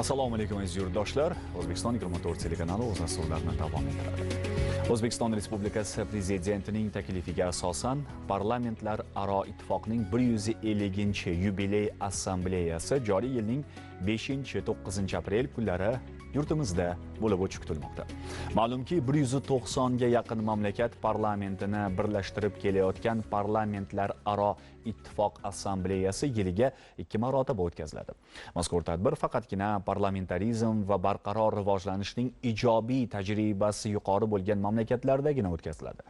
Assalomu alaykum aziz yurtdoshlar. O'zbekiston 24 telekanali o'z dasturlarini davom ettiradi. O'zbekiston Respublikasi Prezidentining taklifiga asosan Parlamentlararo ittifoqning 150-yubiley assambleyasi joriy yilning 5-9 aprel kunlari yurtimizda bo'lib o'tib kutilmoqda. Ma'lumki, 190 ga yaqin mamlakat parlamentini birlashtirib kelayotgan Parlamentlararo ittifoq assambleyasi yiliga 2 marotaba o'tkaziladi. Mazkur tadbir faqatgina parlamentarizm va barqaror rivojlanishning ijobiy tajribasi yuqori bo'lgan mamlakatlardagina o'tkaziladi.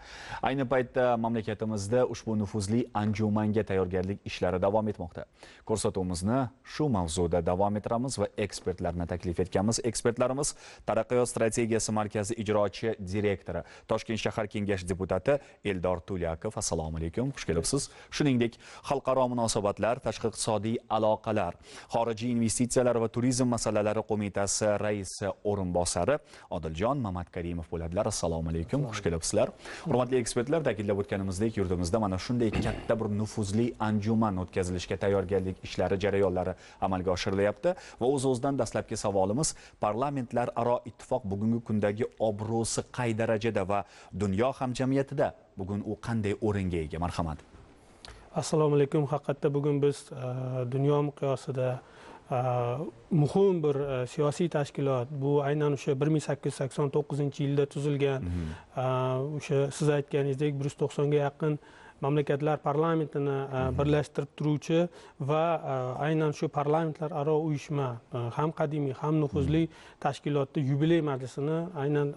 Ayni paytda mamlakatimizda ushbu nufuzli anjumanga tayyorgarlik ishlari davom etmoqda. Ko'rsatuvimizni shu mavzuda davom ettiramiz va ekspertlarni taklif etganmiz. Ekspertlarimiz Taraqqiyot strategiyasi markazi ijrochi direktori, Toshkent shahar kengashi deputati Eldor Tulyakov. Assalomu alaykum, xush kelibsiz. Shuningdek, xalqaro munosabatlar, tashqi iqtisodiy aloqalar, xorijiy investitsiyalar va turizm masalalari qo'mitasi raisi o'rinbosari Odiljon Mamatkarimov bo'ladilar. Assalomu alaykum, xush kelibsizlar. Hurmatli ekspertlar, ta'kidlab o'tganimizdek, yurtimizda mana shunday katta bir nufuzli anjuman o'tkazilishga tayyorgarlik ishlari jarayonlari amalga oshirilyapti va o'z-o'zidan dastlabki savolimiz, parlamentlararo ittifoq bugungi kundagi obro'si qay darajada va dunyo hamjamiyatida bugun u qanday o'ringa ega? Marhamat. Assalomu alaykum. Haqiqatda bugun biz dunyo miqyosida muhim bir siyosiy tashkilot, bu aynan o'sha 1889-yilda tuzilgan, o'sha siz aytganingizdek 190 ga yaqin mamlakatlar parlamentini birlashtirib turuvchi va aynan shu parlamentlararo uyushma ham qadimiy ham nufuzli tashkilotda yubiley majlisini aynan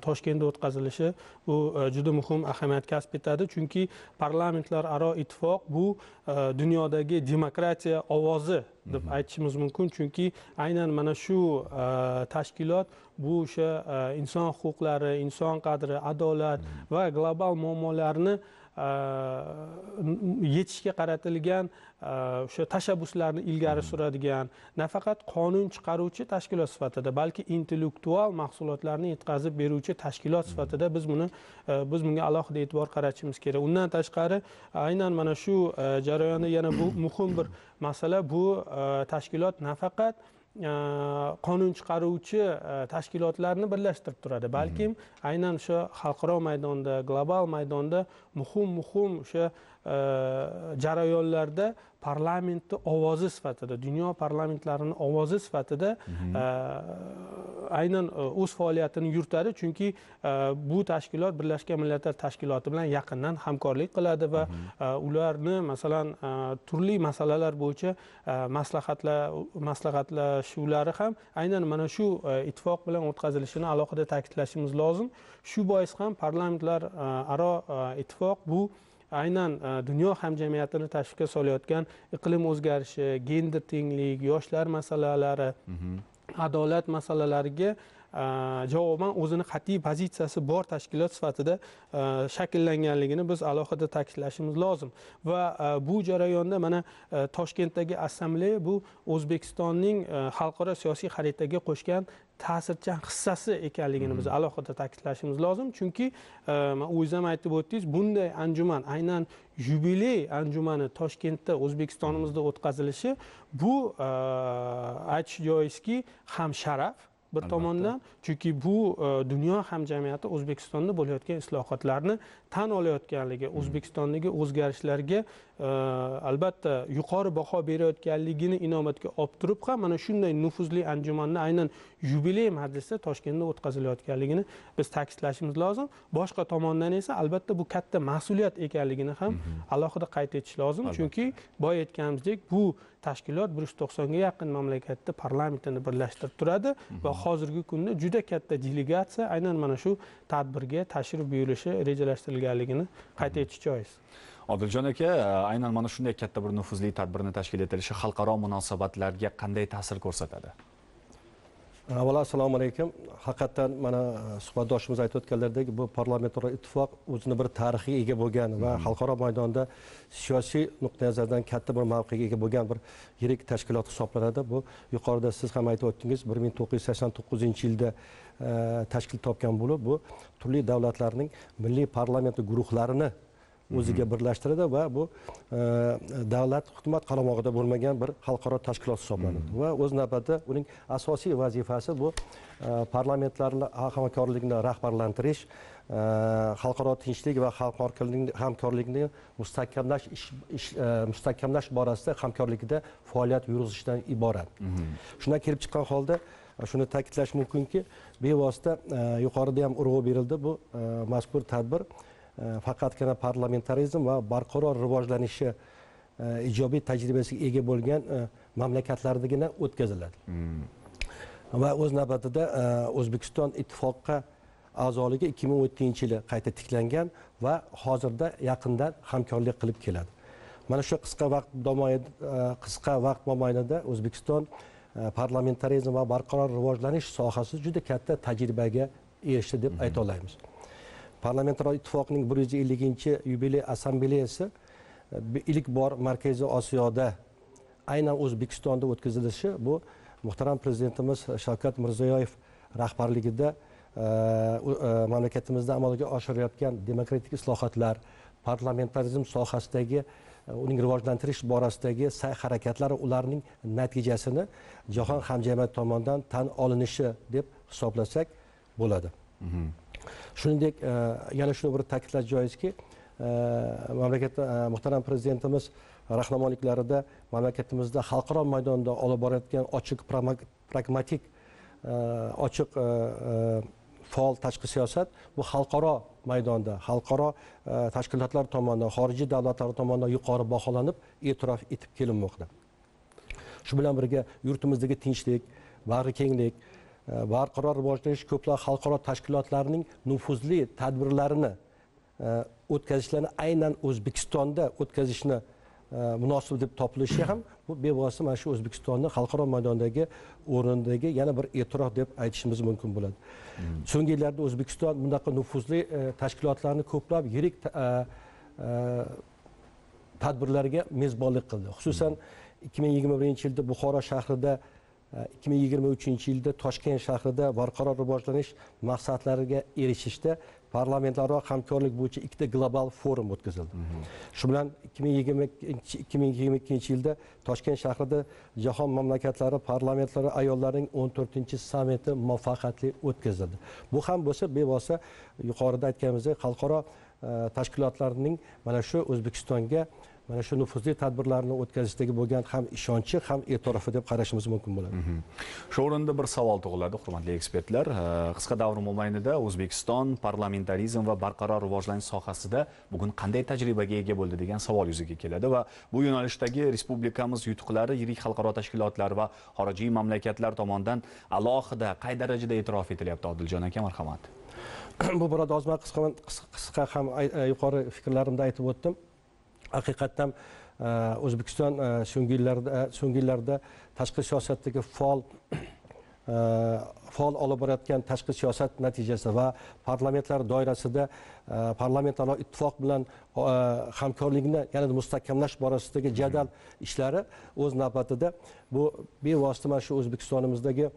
Toshkentda o'tkazilishi bu juda muhim ahamiyat kasb etadi, chunki parlamentlararo ittifoq bu dunyodagi demokratiya ovozi deb aytishimiz mumkin, chunki aynan mana shu tashkilot bu o'sha inson huquqlari, inson qadri, adolat va global muammolarni yechishga qaratilgan o'sha tashabbuslarni ilgari suradigan, nafaqat qonun chiqaruvchi tashkilot sifatida, balki intellektual mahsulotlarni yetkazib beruvchi tashkilot sifatida biz bunga alohida e'tibor qaratishimiz kerak. Undan tashqari, aynan mana shu jarayonda yana bu muhim bir masala, bu tashkilot nafaqat qonun chiqaruvchi tashkilotlarni birlashtirib turadi, balkim aynan o'sha xalqaro maydonda, global maydonda muhim o'sha jarayonlarda parlamentni ovozi sifatida, dunyo parlamentlarini ovozi sifatida aynan o'z faoliyatini yuritadi, chunki bu tashkilot Birlashgan Millatlar Tashkiloti bilan yaqindan hamkorlik qiladi va ularni masalan turli masalalar bo'yicha maslahatlashuvlari ham aynan mana shu ittifoq bilan o'tkazilishini alohida ta'kidlashimiz lozim. Shu bois ham parlamentlararo ittifoq bu aynan dunyo hamjamiyatini tashvishga solayotgan iqlim o'zgarishi, gender tenglik, yoshlar masalalari, adolat masalalariga javoban o'zini qat'iy pozitsiyasi bor tashkilot sifatida shakllanganligini biz alohida ta'kidlashimiz lozim va bu jarayonda mana Toshkentdagi assambleya bu O'zbekistonning xalqaro siyosiy xaritaga qo'shgan ta'sirchan hissasi ekanligini biz alohida ta'kidlashimiz lozim, chunki o'zingiz ham aytib o'tdingiz, bunday anjuman, aynan yubiley anjumani Toshkentda, O'zbekistonimizda o'tkazilishi bu aytish joizki ham sharaf bir tomondan, chunki bu dunyo hamjamiyati O'zbekistonda bo'layotgan islohotlarni tan olayotganligi, O'zbekistondagi o'zgarishlarga albatta yuqori baho berayotganligini inobatga olib turib ham mana shunday nufuzli anjumanni aynan yubiley majlisda Toshkentda o'tkazilayotganligini biz ta'kidlashimiz lozim. Boshqa tomondan esa albatta bu katta mas'uliyat ekanligini ham alohida qayd etish lozim, chunki boya aytganimizdek bu tashkilot 190 ga yaqin mamlakatda parlamentini birlashtirib turadi va hozirgi kunda juda katta delegatsiya aynan mana shu tadbirga tashrif buyurishi rejalashtirilganligini qayd etish joiz. Odiljon aka, aynan mana shunday katta bir nufuzli tadbirni tashkil etilishi xalqaro munosabatlarga qanday ta'sir ko'rsatadi? Avvalo assalomu alaykum. Haqiqatan mana suhbatdoshimiz aytib o'tganlaridek, bu parlamentlararo ittifoq o'zini bir tarixiga ega bo'lgan va xalqaro maydonda siyosiy nuqtai nazardan katta bir mavqega ega bo'lgan bir yirik tashkilot hisoblanadi. Bu yuqorida siz ham aytib o'tdingiz, 1989-yilda tashkil topgan bo'lib, bu turli davlatlarning milliy parlament guruhlarini o'ziga birlashtiradi va bu davlat hukumat qaramog'ida bo'lmagan bir xalqaro tashkilot hisoblanadi va o'z navbatida uning asosiy vazifasi bu parlamentlarni hamkorligini rahbarlantirish, xalqaro tinchlik va hamkorlikni mustahkamlash borasida hamkorlikda faoliyat yuritishdan iborat. Shundan kelib chiqqan holda shuni ta'kidlash mumkinki, bevosita yuqorida ham urg'u berildi, bu mazkur tadbir faqatgina parlamentarizm va barqaror rivojlanishi ijobiy tajribasiga ega bo'lgan mamlakatlardagina o'tkaziladi. Va o'z navbatida O'zbekiston ittifoqqa a'zoligi 2017-yili qayta tiklangan va hozirda yaqindan hamkorlik qilib keladi. Mana shu qisqa vaqt mobaynida O'zbekiston parlamentarizm va barqaror rivojlanish sohasida juda katta tajribaga erishdi deb ayta olamiz. Parlamentararo ittifoqning 150-yubiley assambleyasi ilk bor Markaziy Osiyoda aynan O'zbekistonda o'tkazilishi bu muhtaram prezidentimiz Shavkat Mirziyoyev rahbarligida mamlakatimizda amalga oshirayotgan demokratik islohotlar, parlamentarizm sohasidagi uning rivojlantirish borasidagi sa'y-harakatlar ularning natijasini jahon hamjamiyati tomonidan tan olinishi deb hisoblasak bo'ladi. Shuningdek, yana shuni bir ta'kidlash joizki, mamlakat muhtaram prezidentimiz rahnamoliklarida mamlakatimizda xalqaro maydonda olib borayotgan ochiq, pragmatik, ochiq faol tashqi siyosat bu xalqaro maydonda, xalqaro tashkilotlar tomonidan, xorijiy davlatlar tomonidan yuqori baholanib, e'tirof etib kelinmoqda. Shu bilan birga yurtimizdagi tinchlik, bag'rikenglik, barqaror rivojlanish ko'plab xalqaro tashkilotlarning nufuzli tadbirlarini o'tkazishlarni aynan O'zbekistonda o'tkazishni munosib deb topilishi ham bu bevosita mana shu O'zbekistonning xalqaro maydondagi o'rnidagi yana bir e'tirof deb aytishimiz mumkin bo'ladi. So'nggi yillarda O'zbekiston bunaqa nufuzli tashkilotlarni ko'plab yirik tadbirlarga mezbonlik qildi. Xususan 2021-yilda Buxoro shahrida, 2023-yilda Toshkent shahrida barqaror rivojlanish maqsadlariga erishishda parlamentlararo hamkorlik bo'yicha ikkita global forum o'tkazildi. Shu bilan 2022-yilda Toshkent shahrida jahon mamlakatlari parlamentlari ayollarining 14-sammiti muvaffaqiyatli o'tkazildi. Bu ham bo'lsa bevosita yuqorida aytganimizdek xalqaro tashkilotlarning mana shu O'zbekistonga mana shu nufuzli tadbirlarni o'tkazishdagi bo'lgan ham ishonchi, ham e'tirofi deb qarashimiz mumkin bo'ladi. Shu o'rinda bir savol tug'iladi, hurmatli ekspertlar. Qisqa davr mobaynida O'zbekiston parlamentarizm va barqaror rivojlanish sohasida bugun qanday tajribaga ega bo'ldi degan savol yuzaga keladi va bu yo'nalishdagi respublikamiz yutuqlari yirik xalqaro tashkilotlar va xorijiy mamlakatlar tomonidan alohida qay darajada e'tirof etilyapti? Odiljon aka, marhamat. Bu borada ozman qisqa ham yuqori fikrlarimda aytib o'tdim. Haqiqatdan O'zbekiston so'nggi yillarda tashqi siyosatdagi faol olib borayotgan tashqi siyosat natijasi va parlamentlar doirasida parlamentlararo ittifoq bilan hamkorlikni yanada mustahkamlash borasidagi jadal ishlari o'z navbatida bu bevosita mana shu O'zbekistonimizdagi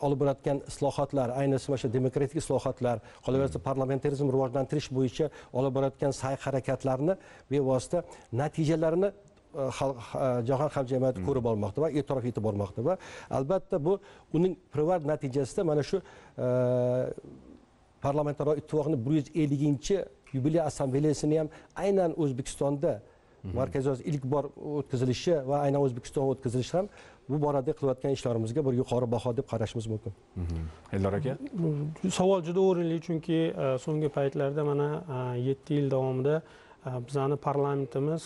olib borayotgan islohotlar, ayniqsa mana shu demokratik islohotlar, qolaversa parlamentarizm rivojlantirish bo'yicha olib borayotgan sa'y-harakatlarni bevosita natijalarini jahon hamjamiyati ko'rib olmoqda va e'tirof etib bormoqda va albatta bu uning privat natijasida mana shu parlamentararo ittifoqning 150-yubiley assambleyasini ham aynan O'zbekistonda Markaziy ilk bor o'tkazilishi va aynan O'zbekistonga o'tkazilishi ham bu borada qilayotgan ishlarimizga bir yuqori baho deb qarashimiz mumkin. Eldor aka, savol juda o'rinli, chunki so'nggi paytlarda mana 7 yil davomida bizani parlamentimiz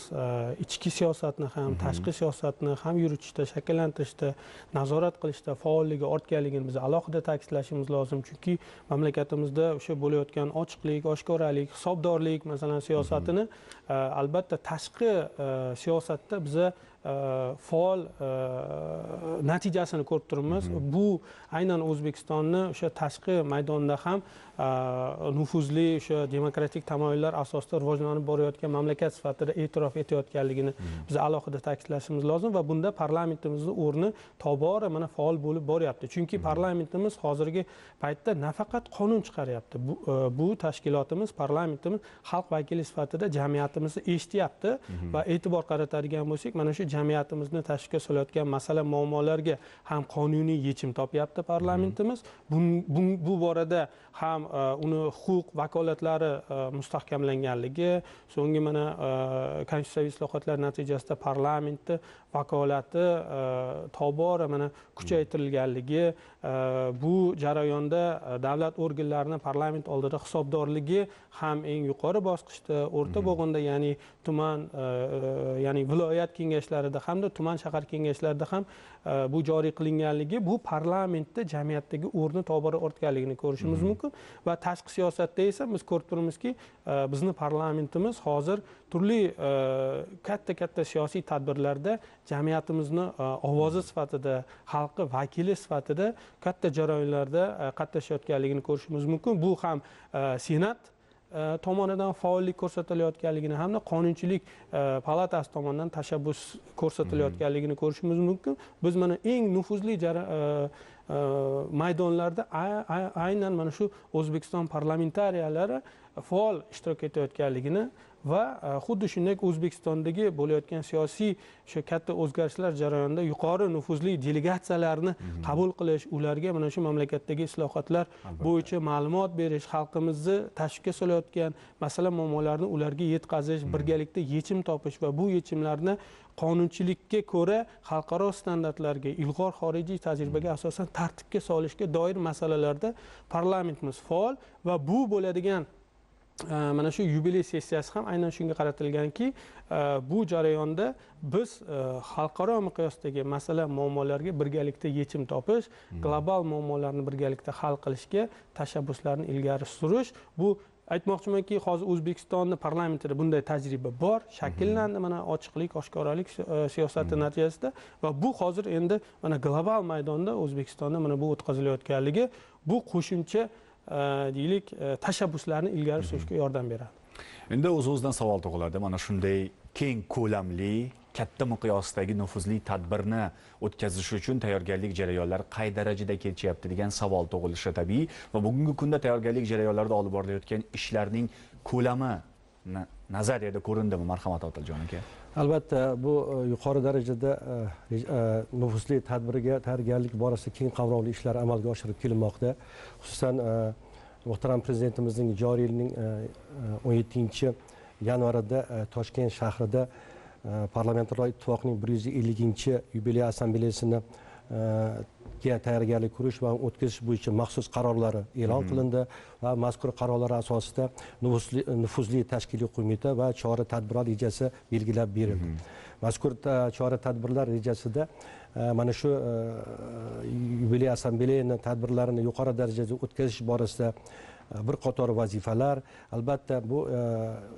ichki siyosatni ham, tashqi siyosatni ham yuritishda, shakllantirishda, nazorat qilishda faolligi ortganligini biz alohida ta'kidlashimiz lozim. Chunki mamlakatimizda o'sha bo'layotgan ochiqlik, oshkoralik, hisobdorlik masalan siyosatini albatta tashqi siyosatda biza faol natijasini ko'rib turibmiz. Bu aynan O'zbekistonni o'sha tashqi maydonda ham nufuzli o'sha demokratik tamoyillar asosida rivojlanib borayotgan mamlakat sifatida e'tirof etayotganligini biz alohida ta'kidlashimiz lozim va bunda parlamentimizning o'rni tobora mana faol bo'lib boryapti. Chunki parlamentimiz hozirgi paytda nafaqat qonun chiqaryapti. Bu tashkilotimiz, parlamentimiz xalq vakili sifatida jamiyatimizni eshityapti va e'tibor qaratadigan bo'lsak, mana shu jamiyatimizni tashkil solayotgan masala muammolarga ham qonuniy yechim topyapti parlamentimiz. Bu borada ham uni huquq vakolatlari mustahkamlanganligi, so'nggi mana konstitutsiyaviy islohotlar natijasida parlamentni vakolati tobora mana kuchaytirilganligi, bu jarayonda davlat organlarining parlament oldida hisobdorligi ham eng yuqori bosqichda, o'rta bo'g'inda, ya'ni tuman, ya'ni viloyat kengashlarida hamda tuman shahar kengashlarida ham bu joriy qilinganligi bu parlamentda jamiyatdagi o'rni tobora ortganligini ko'rishimiz mumkin va tashqi siyosatda esa biz ko'rib turibmizki, bizni parlamentimiz hozir turli katta siyosiy tadbirlarda jamiyatimizni ovozi sifatida, xalqi vakili sifatida katta jarayonlarda qatnashayotganligini ko'rishimiz mumkin. Bu ham Senat tomonidan faollik ko'rsatilayotganligini hamda qonunchilik palatasi tomonidan tashabbus ko'rsatilayotganligini ko'rishimiz mumkin. Biz mana eng nufuzli maydonlarda aynan mana shu O'zbekiston parlamentariyalari faol ishtirok etayotganligini va xuddi shunday O'zbekistondagi bo'layotgan siyosiy shu katta o'zgarishlar jarayonida yuqori nufuzli delegatsiyalarni qabul qilish, ularga mana shu mamlakatdagi islohotlar bo'yicha ma'lumot berish, xalqimizni tashvishga solayotgan masala muammolarni ularga yetkazish, birgalikda yechim topish va bu yechimlarni qonunchilikka ko'ra xalqaro standartlarga, ilg'or xorijiy tajribaga asosan tartibga solishga doir masalalarda parlamentimiz faol va bu bo'ladigan mana shu yubiley sessiyasi ham aynan shunga qaratilganki, bu jarayonda biz xalqaro miqyosdagi masala muammolarga birgalikda yechim topish, global muammolarni birgalikda hal qilishga tashabbuslarni ilgari surish. Bu aytmoqchimanki, hozir O'zbekistonning parlamentida bunday tajriba bor, shakllandi mana ochiqlik, oshkoralik siyosati natijasida va bu hozir endi mana global maydonda O'zbekistonda mana bu o'tkazilayotganligi bu qo'shimcha deylik tashabbuslarni ilgari surishga yordam beradi. Endi o'z-o'zidan savol tug'iladi. Mana shunday keng ko'lamli, katta miqyosdagi nufuzli tadbirni o'tkazish uchun tayyorgarlik jarayonlari qay darajada kechyapti degan savol tug'ilishi tabiiy va bugungi kunda tayyorgarlik jarayonlarida olib borilayotgan ishlarning ko'lami nazariyada ko'rindimi, marhamat Otiljon aka? Albatta, bu yuqori darajada nufuzli tadbirga tayyorgarlik borasida keng qamrovli ishlar amalga oshirib kelinmoqda. Xususan, muhtaram prezidentimizning joriy yilning 17-yanvarida Toshkent shahrida Parlamentarlar ittifoqining 150-yubiley assambleyasini tayyorgarlik ko'rish va o'tkazish bo'yicha maxsus qarorlari e'lon qilindi va mazkur qarorlar asosida nufuzli tashkiliy qo'mita va chora-tadbirlar rejasi belgilab berildi. Mazkur chora-tadbirlar rejasida mana shu yubiley assambleyaning tadbirlarini yuqori darajada o'tkazish borasida bir qator vazifalar, albatta bu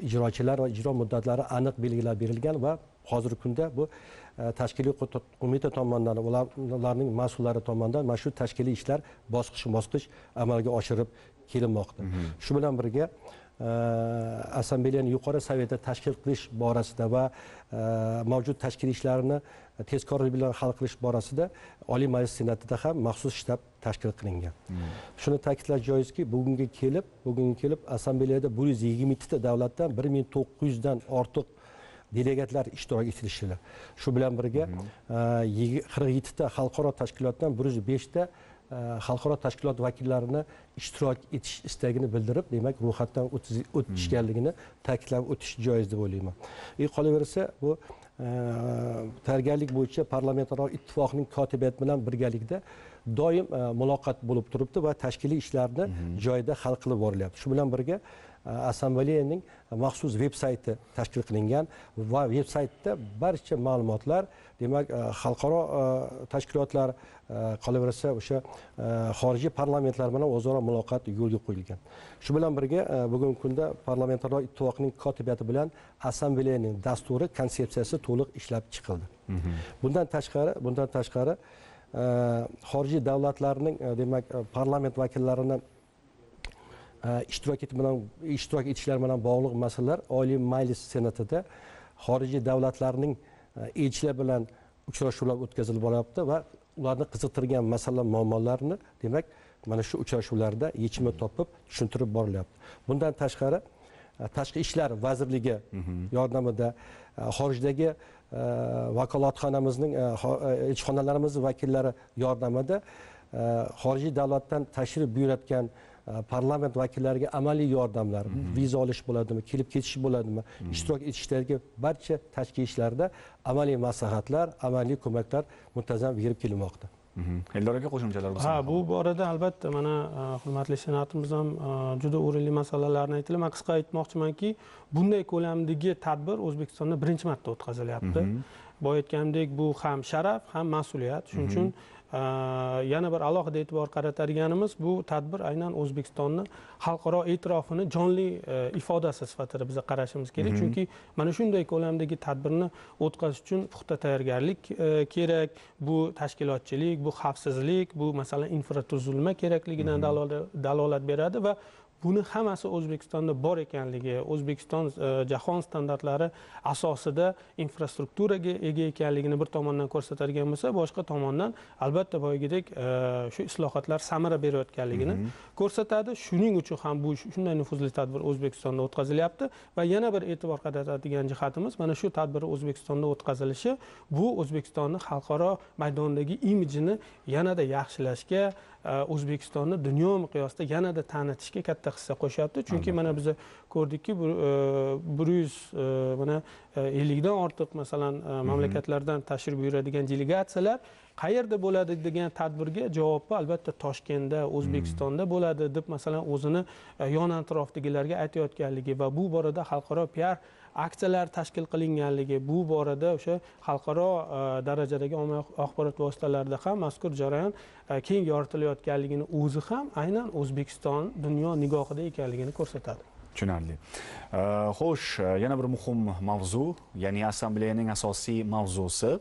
ijrochilar va ijro muddatlari aniq belgilab berilgan va hozirgi kunda bu tashkiliy qo'mita tomonidan, ularning mas'ullari tomonidan mana shu tashkiliy ishlar bosqichma-bosqich amalga oshirib kelinmoqda. Shu bilan birga assambleyani yuqori saviyada tashkil qilish borasida va mavjud tashkiliy ishlarni tezkorlik bilan hal qilish borasida Oliy Majlis Senatida ham maxsus shtab tashkil qilingan. Shuni ta'kidlash joizki, bugungi kelib assambleyada 120 ta davlatdan 1900 dan ortiq delegatlar ishtirok etishdilar. Shu bilan birga 47 ta xalqaro tashkilotdan 105 ta xalqaro tashkilot vakillarini ishtirok etish istagini bildirib, demak, ro'yxatdan o'tishganligini ta'kidlab o'tish joiz deb o'ylayman. Qolaversa, bu tayyorgarlik bo'yicha Parlamentararo ittifoqning kotibiyati bilan birgalikda doim muloqot bo'lib turibdi va tashkiliy ishlarni joyida hal qilib borilyapti. Shu bilan birga assambleyaning maxsus veb-sayti tashkil qilingan va veb-saytda barcha ma'lumotlar, demak, xalqaro tashkilotlar, qolaversa o'sha xorijiy parlamentlar bilan o'zaro muloqot yo'lga qo'yilgan. Shu bilan birga bugungi kunda Parlamentaro ittifoqning kotibiyati bilan assambleyaning dasturi, konsepsiyasi to'liq ishlab chiqildi. Bundan tashqari xorijiy davlatlarning demak parlament vakillarini ishtirok etishlari bilan bog'liq masalalar Oliy Majlis Senatida xorijiy davlatlarning elchilar bilan uchrashuvlar o'tkazilib boryapti va ularni qiziqtirgan masala muammolarni demak mana shu uchrashuvlarda yechimini topib tushuntirib borilyapti. Bundan tashqari Tashqi ishlar vazirligi yordamida xorijdagi vakolatxonamizning elchixonalarimiz vakillari yordamida xorijiy davlatdan tashrif buyurayotgan parlament vakillariga amaliy yordamlar, viza olish bo'ladimi, kelib ketish bo'ladimi, ishtirok etishdagi barcha tashkil ishlarda amaliy maslahatlar, amaliy ko'maklar muntazam berib kelinmoqda. Eldor aka, qo'shimchalar bo'lsa. Bu borada albatta mana hurmatli senatimiz ham juda o'rinli masalalarni aytdi. Men qisqa aytmoqchimanki, bunday ko'lamdagi tadbir O'zbekistonda birinchi marta o'tkaziladi. Bu aytgandek, bu ham sharaf, ham mas'uliyat. Shuning uchun yana bir alohida e'tibor qaratadiganimiz bu tadbir aynan O'zbekistonni xalqaro e'tirofini jonli ifodasi sifatida biz qarashimiz kerak. Chunki mana shunday ko'lamdagi tadbirni o'tkazish uchun puxta tayyorgarlik kerak. Bu tashkilotchilik, bu xavfsizlik, bu masalan infratuzilma kerakligidan dalolat beradi va buni hammasi O'zbekistonda bor ekanligi, O'zbekiston jahon standartlari asosida infrastrukturaga ega ekanligini bir tomondan ko'rsatadigan bo'lsa, boshqa tomondan albatta boyagidek shu islohotlar samara berayotganligini ko'rsatadi. Shuning uchun ham bu shunday nufuzli tadbir O'zbekistonda o'tkazilyapti va yana bir e'tibor qaratadigan jihatimiz mana shu tadbir O'zbekistonda o'tkazilishi bu O'zbekistonning xalqaro maydondagi imijini yanada yaxshilashga, O'zbekistonni dunyo miqyosida yanada tanitishga katta hissa qo'shyapti. Chunki mana biz ko'rdikki 150 dan ortiq masalan mamlakatlardan tashrif buyuradigan delegatsiyalar qayerda bo'ladi degan tadbirga javobni albatta Toshkentda, O'zbekistonda bo'ladi deb masalan o'zini yon atrofdagilarga aytayotganligi va bu borada xalqaro PR aksiyalar tashkil qilinganligi, bu borada o'sha xalqaro darajadagi ommaviy axborot vositalarida ham mazkur jarayon keng yoritilayotganligini o'zi ham aynan O'zbekiston dunyo nigohida ekanligini ko'rsatadi. Tushunarli. Xo'sh, yana bir muhim mavzu, ya'ni assambleyaning asosiy mavzusi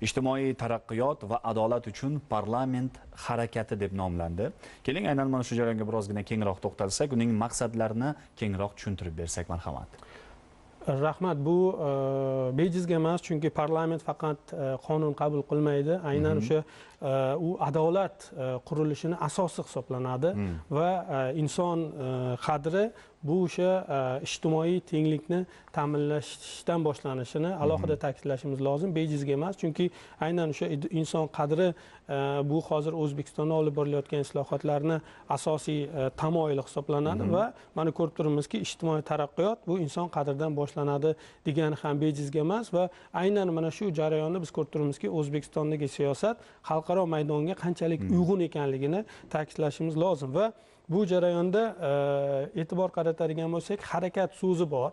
ijtimoiy taraqqiyot va adolat uchun parlament harakati deb nomlandi. Keling, aynan mana shu jarayonga birozgina kengroq to'xtalsak, uning maqsadlarini kengroq tushuntirib bersak, marhamat. Rahmat. Bu bejizga emas, chunki parlament faqat qonun qabul qilmaydi, aynan o'sha u adolat qurilishini asosi hisoblanadi va inson qadri bu o'sha ijtimoiy tenglikni ta'minlashdan boshlanishini alohida ta'kidlashimiz lozim. Bejizga emas, chunki aynan o'sha inson qadri bu hozir O'zbekistonda olib borilayotgan islohotlarni asosiy tamoyili hisoblanadi va mana ko'rib turibmizki, ijtimoiy taraqqiyot bu inson qadridan boshlanadi degani ham bejizga emas va aynan mana shu jarayonni biz ko'rib turibmizki, O'zbekistondagi siyosat xalqaro maydonga qanchalik uyg'un ekanligini ta'kidlashimiz lozim va bu jarayonda e'tibor qaratadigan bo'lsak, harakat so'zi bor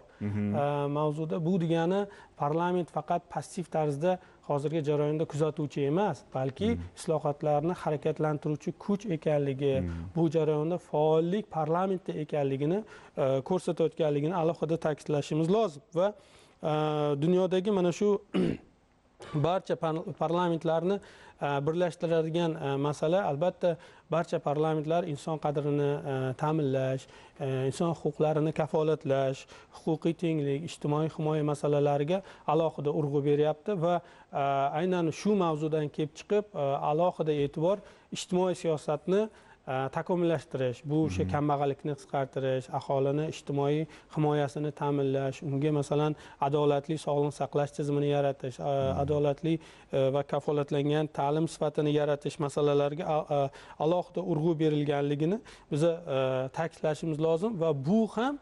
mavzuda. Bu degani parlament faqat passiv tarzda hozirgi jarayonda kuzatuvchi emas, balki islohotlarni harakatlantiruvchi kuch ekanligi, bu jarayonda faollik parlamentda ekanligini ko'rsatayotganligini alohida ta'kidlashimiz lozim va dunyodagi mana shu barcha parlamentlarni birlashtiradigan masala albatta barcha parlamentlar inson qadrini ta'minlash, inson huquqlarini kafolatlash, huquqiy tenglik, ijtimoiy himoya masalalariga alohida urg'u beryapti va aynan shu mavzudan kelib chiqib alohida e'tibor ijtimoiy siyosatni takomillashtirish, bu o'sha kambag'allikni qisqartirish, aholini ijtimoiy himoyasini ta'minlash, unga masalan adolatli sog'liqni saqlash tizimini yaratish, adolatli va kafolatlangan ta'lim sifatini yaratish masalalariga alohida urg'u berilganligini biz ta'kidlashimiz lozim va bu ham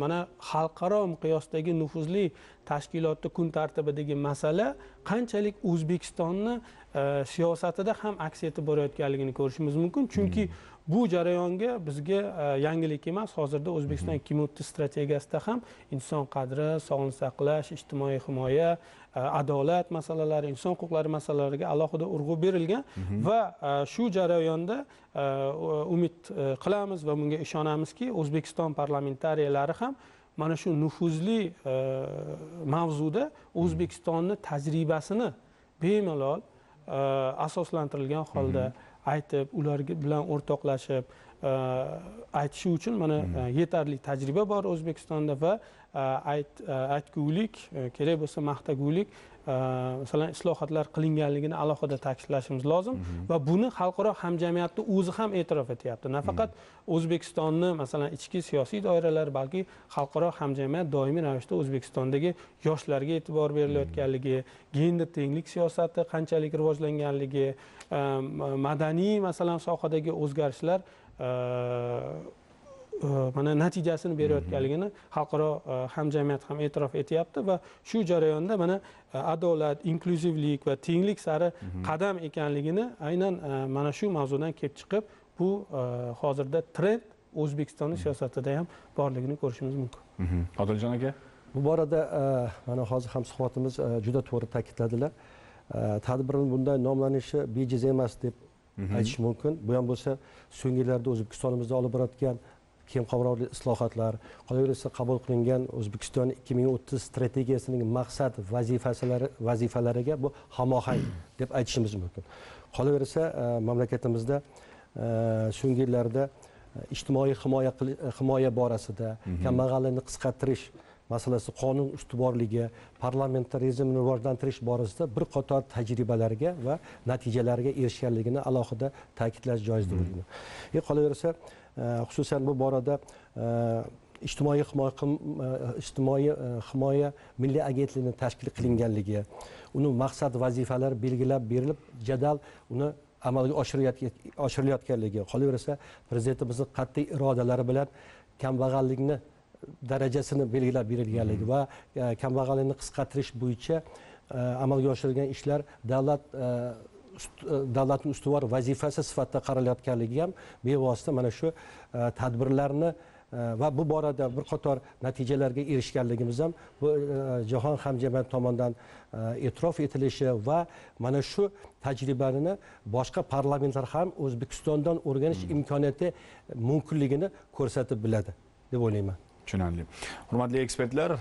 mana xalqaro miqyosdagi nufuzli tashkilotda kun tartibidagi masala qanchalik O'zbekistonni siyosatida ham aks etib borayotganligini ko'rishimiz mumkin. Chunki bu jarayonga bizga yangilik emas. Hozirda O'zbekiston 2030 strategiyasida ham inson qadri, sog'liqni saqlash, ijtimoiy himoya, adolat masalalari, inson huquqlari masalalariga alohida urg'u berilgan va shu jarayonda umid qilamiz va bunga ishonamizki, O'zbekiston parlamentariyalari ham mana shu nufuzli mavzuda O'zbekistonni tajribasini bemalol asoslantirilgan holda aytib, ular bilan o'rtoqlashib aytishi uchun mana yetarli tajriba bor O'zbekistonda va aytgulik, kerak bo'lsa maqtagulik masalan islohotlar qilinganligini alohida ta'kidlashimiz lozim va buni xalqaro hamjamiyatni o'zi ham e'tirof etyapti. Nafaqat O'zbekistonni masalan ichki siyosiy doiralar, balki xalqaro hamjamiyat doimiy ravishda O'zbekistondagi yoshlarga e'tibor berilayotganligi, gender tenglik siyosati qanchalik rivojlanganligi, madaniy masalan sohadagi o'zgarishlar mana natijasini berayotganligini xalqaro hamjamiyat ham e'tirof etyapti va shu jarayonda mana adolat, inkluzivlik va tenglik sari qadam ekanligini aynan mana shu mavzudan kelib chiqib, bu hozirda trend O'zbekistonning siyosatida ham borligini ko'rishimiz mumkin. Odiljon aka, bu borada mana hozir ham suhbatimiz juda to'g'ri ta'kidladilar. Tadbirning bunday nomlanishi bejiz emas deb aytish mumkin. Bu ham bo'lsa, so'nggi yillarda O'zbekistonimizda olib borayotgan keng qamrovli islohotlar, qolaversa qabul qilingan O'zbekiston 2030 strategiyasining maqsad vazifalariga bu hamohang deb aytishimiz mumkin. Qolaversa mamlakatimizda so'nggi yillarda ijtimoiy himoya borasida, kambag'allikni qisqartirish masalasi, qonun ustuvorligi, parlamentarizmni rivojlantirish borasida bir qator tajribalarga va natijalarga erishganligini alohida ta'kidlash joiz deb o'ylayman. Qolaversa, xususan bu borada ijtimoiy himoya milliy agentligini tashkil qilinganligi, uni maqsad vazifalari belgilab berilib, jadal uni amalga oshirilayotganligi, qolaversa prezidentimizning qat'iy irodalari bilan kambag'allikni darajasini belgilab berilganligi va kambag'allikni qisqartirish bo'yicha amalga oshirilgan ishlar davlatning ustuvor vazifasi sifatida qaralayotganligi ham bevosita mana shu tadbirlarni va bu borada bir qator natijalarga erishganligimiz ham bu jahon hamjamiyati tomonidan e'tirof etilishi va mana shu tajribani boshqa parlamentlar ham O'zbekistondan o'rganish imkoniyati mumkinligini ko'rsatib biladi deb o'ylayman. Tushunarli. Hurmatli ekspertlar,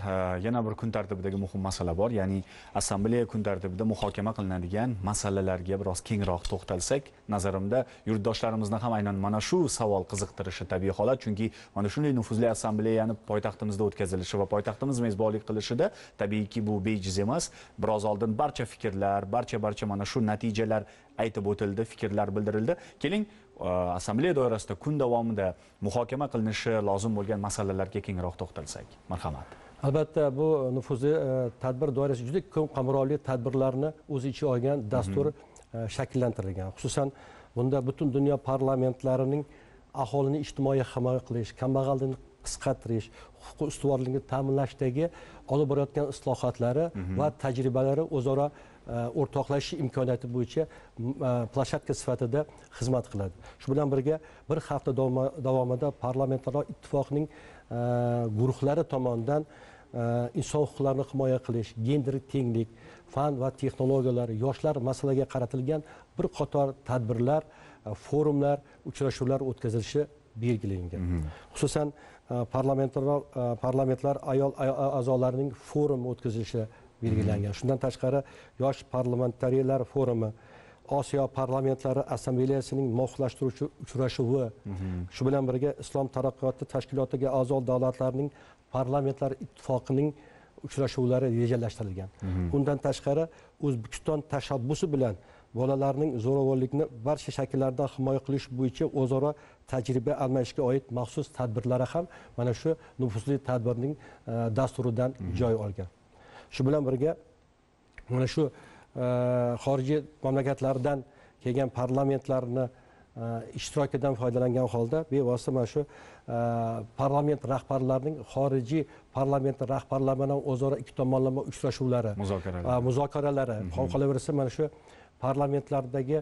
yana bir kun tartibidagi muhim masala bor, ya'ni assambleya kun tartibida muhokama qilinadigan masalalarga biroz kengroq to'xtalsak, nazarimda yurtdoshlarimizni ham aynan mana shu savol qiziqtirishi tabiiy holat, chunki mana shunday nufuzli assambleyani poytaxtimizda o'tkazilishi va poytaxtimiz mezbonlik qilishida tabiiyki bu bejiz emas. Biroz oldin barcha fikrlar, barcha mana shu natijalar aytib o'tildi, fikrlar bildirildi. Keling, assambleya doirasida kun davomida muhokama qilinishi lozim bo'lgan masalalarga kengroq to'xtalsak. Marhamat. Albatta, bu nufuzli tadbir doirasida juda ko'p qamrovli tadbirlarni o'z ichiga olgan dastur shakllantirilgan. Xususan, bunda butun dunyo parlamentlarining aholini ijtimoiy himoya qilish, kambag'allikni qisqartirish, huquq ustuvorligini ta'minlashdagi olib borayotgan islohotlari va tajribalari o'zaro o'rtoqlashish imkoniyati bo'yicha plashatka sifatida xizmat qiladi. Shu bilan birga bir hafta davomida parlamentlararo ittifoqning guruhlari tomonidan inson huquqlarini himoya qilish, gender tenglik, fan va texnologiyalar, yoshlar masalaga qaratilgan bir qator tadbirlar, forumlar, uchrashuvlar o'tkazilishi belgilangan. Xususan parlamentlar ayol a'zolarining forumi o'tkazilishi belgilangan. Shundan tashqari yosh parlamentariyalar forumi, Osiyo parlamentlari assambleyasining moslashtiruvchi uchrashuvi, shu bilan birga Islom taraqqiyoti tashkilotiga a'zo davlatlarning parlamentlar ittifoqining uchrashuvlari rejalashtirilgan. Bundan tashqari O'zbekiston tashabbusi bilan bolalarning zo'ravonlikni barcha shakllardan himoya qilish bo'yicha o'zaro tajriba almashishga oid maxsus tadbirlari ham mana shu nufuzli tadbirning dasturidan joy olgan. Shu bilan birga mana shu xorijiy mamlakatlardan kelgan parlamentlarni ishtirokidan foydalangan holda bevosita mana shu parlament rahbarlarining xorijiy parlament rahbarlari bilan o'zaro ikki tomonlama uchrashuvlari, muzokaralari, qolaversa mana shu parlamentlardagi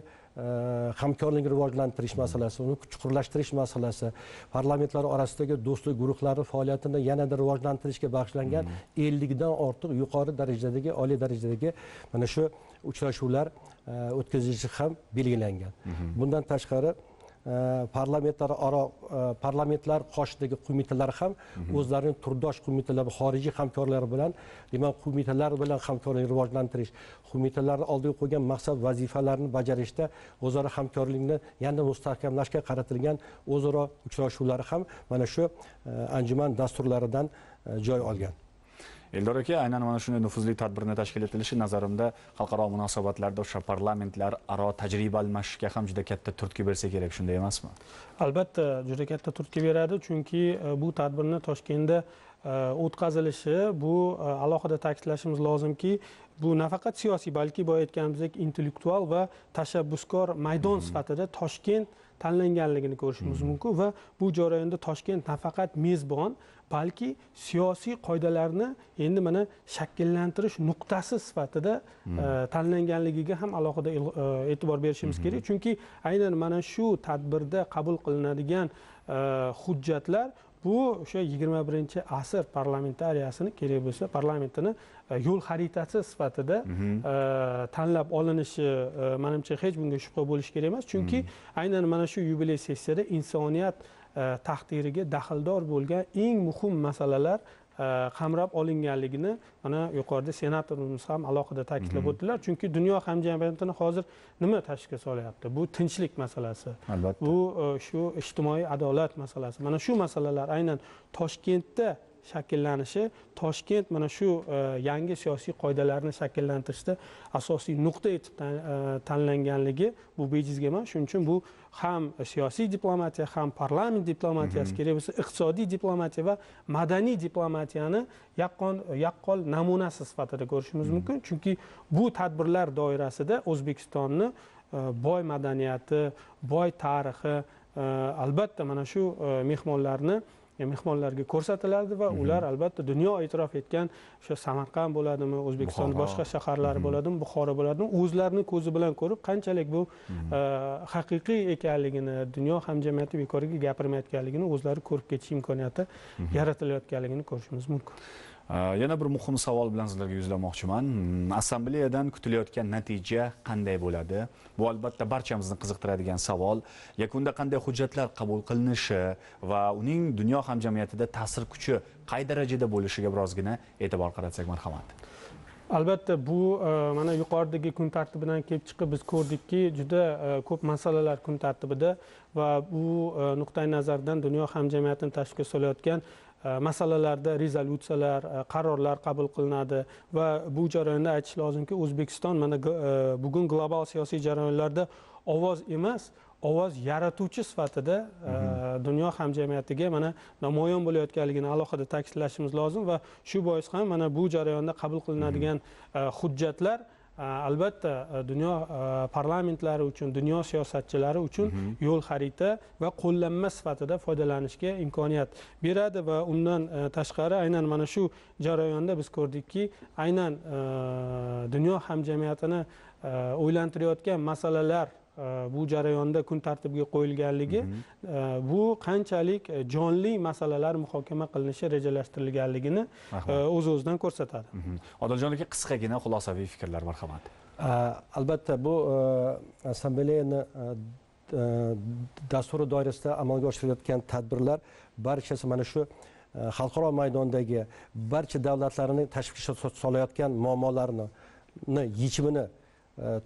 hamkorlikni rivojlantirish masalasi, uni chuqurlashtirish masalasi, parlamentlar orasidagi do'stlik guruhlari faoliyatini yanada rivojlantirishga bag'ishlangan 50 dan ortiq yuqori darajadagi, oliy darajadagi mana shu uchrashuvlar o'tkazilishi ham belgilangan. Bundan tashqari parlamentlar qoshidagi qo'mitalar ham o'zlarining turdosh qo'mitalar, xorijiy hamkorlari bilan, demak, qo'mitalar bilan hamkorlikni rivojlantirish, qo'mitalarni oldiga qo'ygan maqsad vazifalarni bajarishda o'zaro hamkorlikni yanada mustahkamlashga qaratilgan o'zaro uchrashuvlar ham mana shu anjuman dasturlaridan joy olgan. Eldor aka, aynan mana shunday nufuzli tadbirni tashkil etilishi nazarimda xalqaro munosabatlarda o'sha parlamentlar aro tajriba almashishga ham juda katta turtki bersa kerak, shunday emasmi? Albatta, juda katta turtki beradi, chunki bu tadbirni Toshkentda o'tkazilishi, bu alohida ta'kidlashimiz lozimki, bu nafaqat siyosiy, balki boya aytganimizdek intellektual va tashabbuskor maydon sifatida Toshkent tanlanganligini ko'rishimiz mumkin va bu jarayonda Toshkent nafaqat mezbon, balki siyosiy qoidalarni endi mana shakllantirish nuqtasi sifatida tanlanganligiga ham alohida e'tibor berishimiz kerak. Chunki aynan mana shu tadbirda qabul qilinadigan hujjatlar bu o'sha 21-asr parlamentariyasini, kerak bo'lsa parlamentini yo'l xaritasi sifatida tanlab olinishi, menimcha hech bunga shubha bo'lish kerak emas. Chunki aynan mana shu yubiley sessiyada insoniyat taqdiriga daxldor bo'lgan eng muhim masalalar qamrab olinganligini mana yuqorida senatorimiz ham alohida ta'kidlab o'tdilar. Chunki dunyo hamjamiyatini hozir nima tashkil solyapti? Bu tinchlik masalasi. Albatta. Bu shu ijtimoiy adolat masalasi. Mana shu masalalar aynan Toshkentda shakllanishi, Toshkent mana shu yangi siyosiy qoidalarni shakllantirishda asosiy nuqta etib tanlanganligi bu bejizga emas. Shuning uchun bu ham siyosiy diplomatiya, ham parlament diplomatiyasi, kerak bo'lsa iqtisodiy diplomatiya va madaniy diplomatiyani yaqqol namunasi sifatida ko'rishimiz mumkin. Chunki bu tadbirlar doirasida O'zbekistonni boy madaniyati, boy tarixi albatta mana shu mehmonlarga ko'rsatiladi va ular albatta dunyo e'tirof etgan o'sha Samarqand bo'ladimi, O'zbekistonning boshqa shaharlari bo'ladimi, Buxoro bo'ladimi, o'zlarining ko'zi bilan ko'rib, qanchalik bu haqiqiy ekanligini, dunyo hamjamiyati bekorga gapirmayotganligini o'zlari ko'rib ketish imkoniyati yaratilayotganligini ko'rishimiz mumkin. Yana bir muhim savol bilan sizlarga yuzlamoqchiman. Assambleyadan kutilayotgan natija qanday bo'ladi? Bu albatta barchamizni qiziqtiradigan savol. Yakunda qanday hujjatlar qabul qilinishi va uning dunyo hamjamiyatida ta'sir kuchi qay darajada bo'lishiga birozgina e'tibor qaratsak marhamat. Albatta bu mana yuqoridagi kun tartibidan kelib chiqib biz ko'rdikki, juda ko'p masalalar kun tartibida va bu nuqtai nazardan dunyo hamjamiyatini tashkil solayotgan masalalarda rezolyutsiyalar, qarorlar qabul qilinadi va bu jarayonda aytish lozimki, O'zbekiston mana bugun global siyosiy jarayonlarda ovoz emas, ovoz yaratuvchi sifatida dunyo hamjamiyatiga mana namoyon bo'layotganligini alohida ta'kidlashimiz lozim va shu bois ham mana bu jarayonda qabul qilinadigan hujjatlar albatta dunyo parlamentlari uchun, dunyo siyosatchilari uchun yo'l xarita va qo'llanma sifatida foydalanishga imkoniyat beradi va undan tashqari aynan mana shu jarayonda biz ko'rdikki, aynan dunyo hamjamiyatini o'ylantirayotgan masalalar bu jarayonda kun tartibiga qo'yilganligi, bu qanchalik jonli masalalar muhokama qilinishi rejalashtirilganligini o'z-o'zidan ko'rsatadi. Odiljon aka, qisqagina xulosaviy fikrlar marhamat. Albatta bu assambleyani dasturi doirasida amalga oshirilayotgan tadbirlar barchasi mana shu xalqaro maydondagi barcha davlatlarning tashvishga solayotgan muammolarni yechimini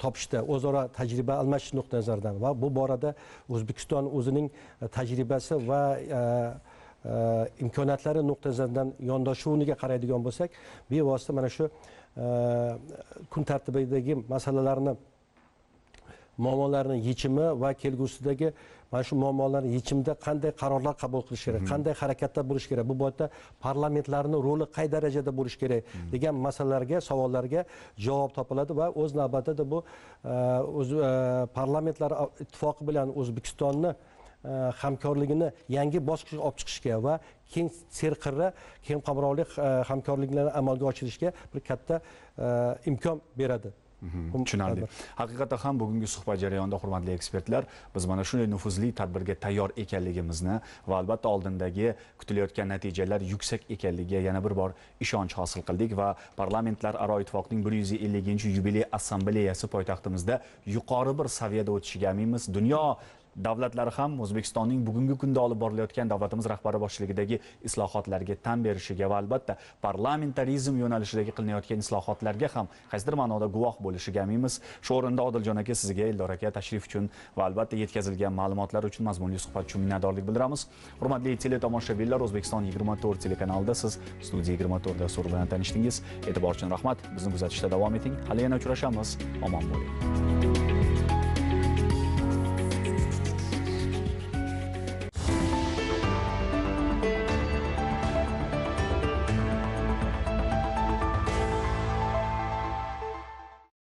topishda o'zaro tajriba almashish nuqtai nazaridan va bu borada O'zbekiston o'zining tajribasi va imkoniyatlari nuqtai nazaridan yondashuviga qaraydigan bo'lsak, bevosita mana shu kun tartibidagi masalalarni, muammolarning yechimi va kelgusidagi mana shu muammolarning yechimida qanday qarorlar qabul qilish kerak, qanday harakatlar bo'lish kerak, bu borada parlamentlarning roli qay darajada bo'lish kerak degan masalalarga, savollarga javob topiladi va o'z navbatida bu parlamentlar ittifoqi bilan O'zbekistonni hamkorligini yangi bosqichga olib chiqishga va keng serqirra, keng qamrovli hamkorliklarni amalga oshirishga bir katta imkon beradi Tushunarli. Haqiqatda ham bugungi suhbat jarayonida hurmatli ekspertlar, biz mana shunday nufuzli tadbirga tayyor ekanligimizni va albatta oldindagi kutilayotgan natijalar yuksak ekanligiga yana bir bor ishonch hosil qildik va parlamentlar aro ittifoqning 150-yubiley assambleyasi poytaxtimizda yuqori bir saviyada o'tishiga aminmiz. Dunyo davlatlari ham O'zbekistonning bugungi kunda olib borilayotgan davlatimiz rahbari boshchiligidagi islohotlarga tan berishiga va albatta parlamentarizm yo'nalishidagi qilinayotgan islohotlarga ham qaysidir ma'noda guvoh bo'lishiga aminmiz. Shu o'rinda Odiljon aka, sizga, Eldor aka tashrif uchun va albatta yetkazilgan ma'lumotlar uchun, mazmunli suhbat uchun minnatdorlik bildiramiz. Hurmatli teletomoshabinlar, O'zbekiston 24 telekanalida siz Studiya 24 dasturi bilan tanishdingiz. E'tibor uchun rahmat. Bizni kuzatishda davom eting. Hali yana uchrashamiz. Omon bo'ling.